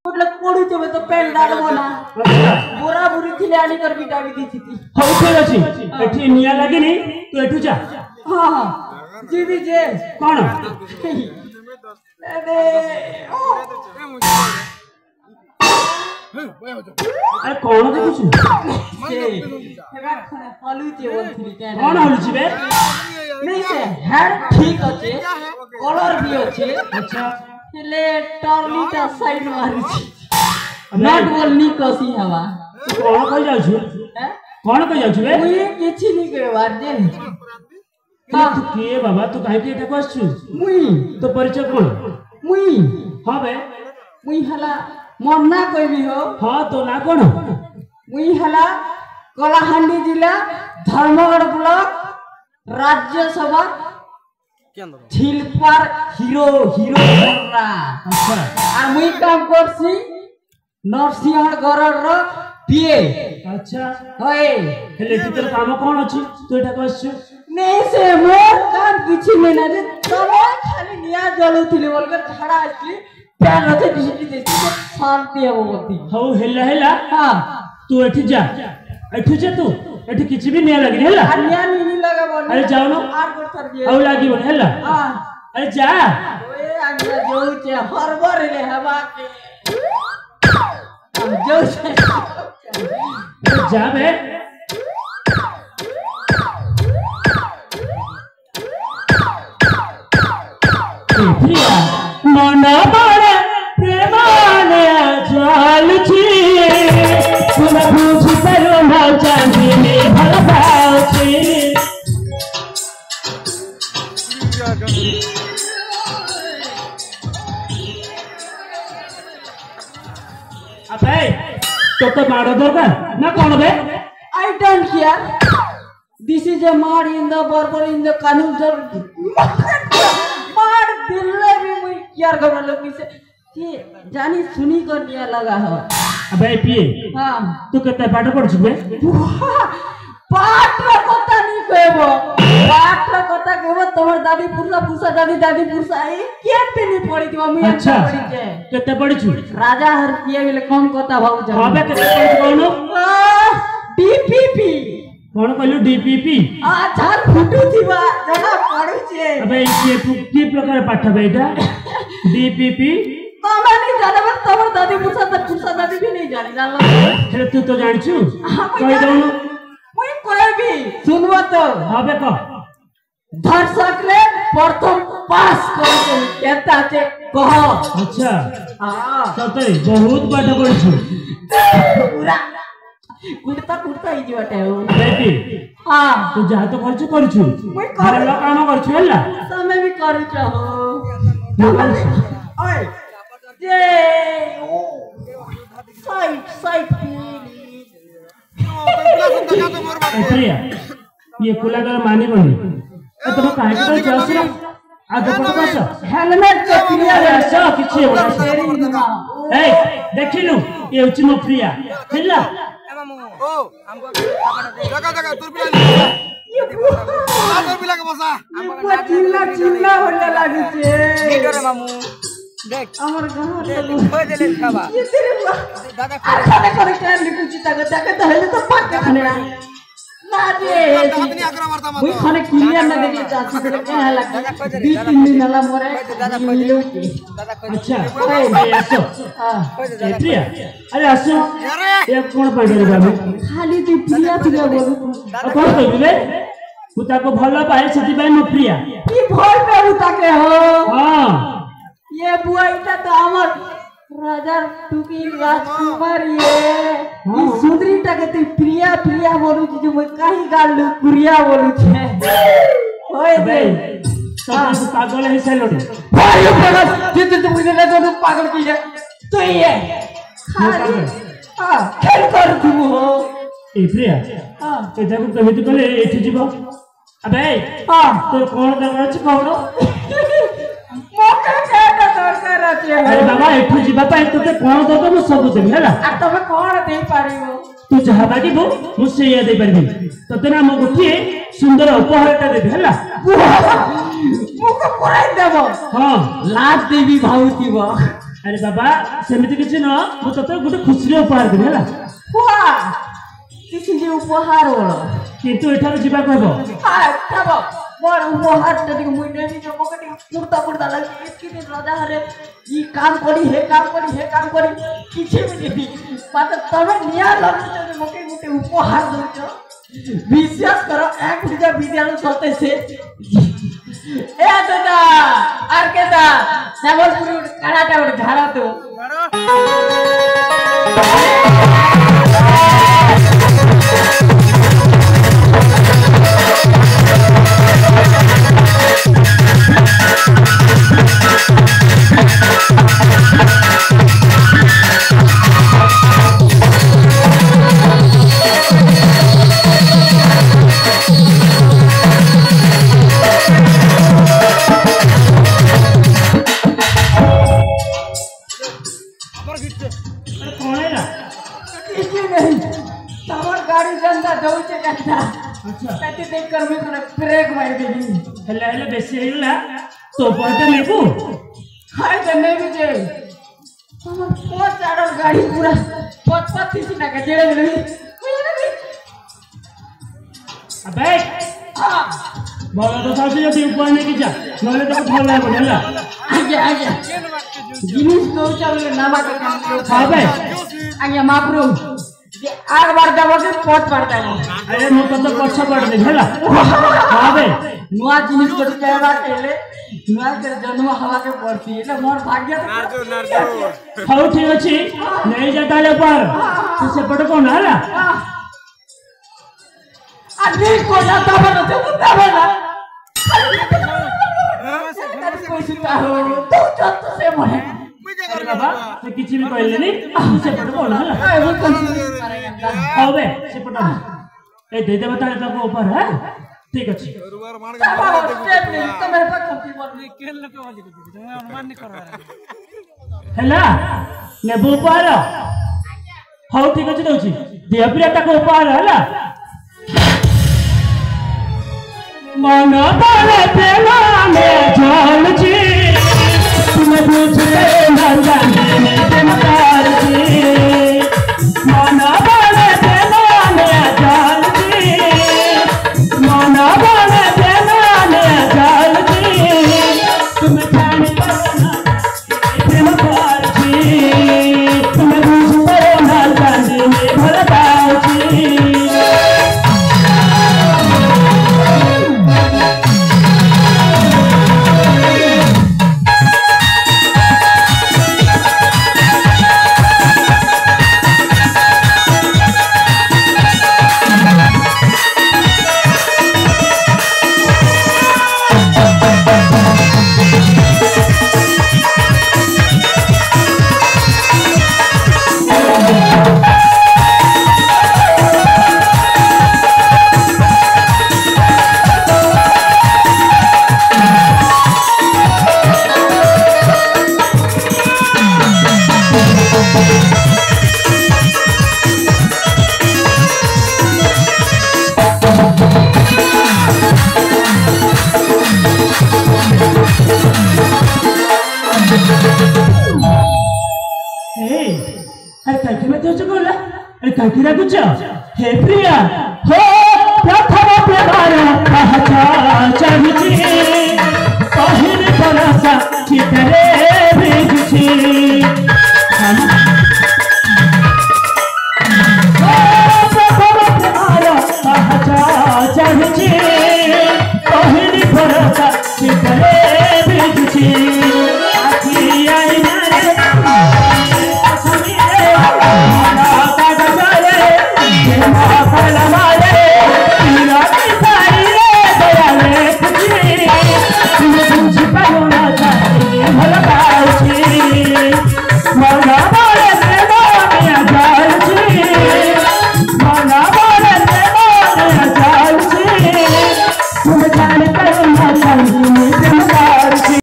मतलब पड़ू जब तो पेन डाल बना बोरा बुरी थी आनी कर बिटा भी दी थी हो ठीक अछि एठी निया लागे नहीं तू एठू जा हां हां जी भी जे कौन अरे अरे कौन देखु से हलू जे बोलथि के कौन हलुची बे नहीं से हेड ठीक अछि कलर भी अछि अच्छा ले टर्ली ता साइड मारी छी नॉट बोलनी कसी हवा तू कौन कह जाउ छु हैं कौन कह जाउ छु बे मुई किछि नहीं करे बार जे हां तू के बाबा तू काहे के एटा कहछु मुई तो परिचय कौन मुई हां बे मुई हला मन्ना कहबी हो हां तो ना कौन मुई हला कलाहांडी जिला धर्मगढ़ ब्लॉक राज्यसभा छिलपार हीरो करना अच्छा और मुई काम करसी नरसिंहगढ़ रो पीए अच्छा होए हेले तोर काम कौन अछि तू एटा कहछु नहीं से मोर काम किछि नहीं ना जे तबे खाली निया जलुथिली बोलकर झाड़ा आछली प्यार होते डिसिटी देसी शांति है होती हौ हेला हां तू एठी जा एठी जा तू एठी किछि भी नहीं लागी हेला अन्या नहीं लगा बोल अरे जाओ ना आर कर कर दिए हौ लागी बोल हेला हां अरे जा ओए अन्या जो छे हरबर ले हवा के जो छे जा बे प्रिया मन बड़े प्रेमाने जाल छी तुम पूछ करो ना चांदी में भल पाओ छी अबे तो मारो दरकार ना कौन बे I don't care. This is a mud in the barber in the canal. मार दिल्ले भी मुझे क्या करना लोग इसे ये जानी सुनी कर दिया लगा है अबे पिए हाँ तू कितना पाठ पढ़ चुके पाठ रखता नहीं कहबो पाठ रखता कहबो तुम्हार दादी पुरसा दादी पुरसा ये क्या पे नहीं पढ़ी थी मम्मी अच्छा पढ़ी के कितना पढ़ी छु राजा हर किए मिले कौन कोता भाव जा अबे कितना पढ़ी कौन डीपीपी कौन कहलु डीपीपी झाल फुटू थीबा जना पढ़ू छे अबे ये की प्रकार पाठ बे एटा डीपीपी तमे नहीं जाने बस तमर दादी पुरसा दादी भी नहीं जाने जान लो फिर तू तो जान छु कह दो कोई कोई भी सुनवा तो अबे को दर्शक रे प्रथम पास करके कहता छे कहो अच्छा हां सते बहुत पाठ पढ़ी छु पूरा कुर्ता इजी बाटे हो बेटी हां तू जा तो कर छु मैं कर काम कर छु हल्ला समय भी करू चाहो ओए जे साइड प्रिया ये कुला कर माने बनी तो काहे के चलछ आगे पड़ बस हेलमेट के प्रिया ऐसा किछि बोला ए देखिलु ये उची मो प्रिया हिल्ला ओ हमको जगह तोर पिला ये तोर पिला के बसा हमको चिल्ला होले लागी छे की करे मामू देख हमर घर खोय देले खाबा ये तेरे दादा खाने करे क्या लिखु चिता के तो हेले तो पाक के खाने ना दे दादनी आग्रा मारता मत वही खाने क्लियर ना देखे चाची से क्या है लगा 2-3 दिन वाला मोरे दादा अच्छा ऐसो हां प्रिया अरे आसो ये कोन पड़े बाबू खाली तू प्रिया बोलू कौन कहबी बे पुता को भलो पाए सेति भाई मो प्रिया की भोल पे उता के हो हां ये बुआईटा तो हमर राजा टुकी राजकुमार ये सुंदरीटा के तू प्रिया बोलू जे मैं काहे गाल प्रिया बोलू छे होय बे सब पागल है से लोड़ी भाई पागल जे मुझे लगा तो पागल की है तो ये हां खेल कर तू हो ए प्रिया हां ए जाको कहित कले एठी जीवो अबे हां तो कोन दरकार छ कहनो मोके केटा दरकार अछि अरे बाबा एठी जीवा पाए तते कोन दतो मु सब देबी हला आ तमे कोन देई पारिबो तू जहा बागीबो मु से या दे परबी तते ना मो गुठी सुंदर उपहारटा देबी हला मुको पुराई देबो हां लाज देवी भाउतीबो अरे बाबा सेमिति किछि न मु तते गुटे खुशी उपहार देबे हला वाह किछि जे उपहार होला किंतु एठार जिबा कहबो हाय तब मोर उपहार तदी मुई नेबी जो मकटी कुर्ता कुर्ता लगी इतकी दिन राजा हरे ई काम करी हे काम करी किछि भी नहीं मात्र तबे निया लगछ जे मके गुटे उपहार दउछ विश्वास करो एक पूजा विद्यालय चलते से ए दादा आर के दा नवलपुर कानाटा और झाड़ा तो ताते देख कर मैं थोड़ा ब्रेक मार देगी हेले बेसी हेला तो पड़ते लेबू हाय त नहीं भी जे हमर पोच चाडर गाड़ी पूरा पत थी ना के जेड़े रही अबे हां बोला तो सासी जदी ऊपर नहीं की जा नले तो भल ना बोला आगे जिनिस तो चले नामा के काम खाबे आगे मापरू जे आग बार जब के पोट पड़ता है अरे मु तो पछ पड़ दे हला खाबे नुआ जिनिस को कहवा केले नुआ के जन्म हवा के पड़ती એટલે मोर भाग्य तो हाउ ठीक अछि नहीं जाता ले पर तो से पड़ कोन हला अरे को जाता बना तो बना कोई सुता हो तो चत से मोहे अरे बाबा से किछि भी कहले नहीं से पड़ कोन हला ए वो कंसिडर करेगा हावे से पड़ ए दे दे बता तो ऊपर है ठीक अछि स्टेप नहीं तो मेरे पास कॉपी बोल नहीं खेल के वाली को तुम्हें अनुमान नहीं कर रहा हला नेबू पार हाउ ठीक अछि दउछि दे प्रिया ताको पार हला मन बाले पेला में झोल छी तुम बुझे न जाने तुम तार छी मन बाले पेला में झोल छी मन बाले पेला में झोल छी तुम जान पाना प्रेम पार छी तुम बुझे न जाने भला तार छी काकीरा कुछ हे प्रिया हो प्रथम प्यार कहता चाहिए पहिल बरसा चितरे बिछी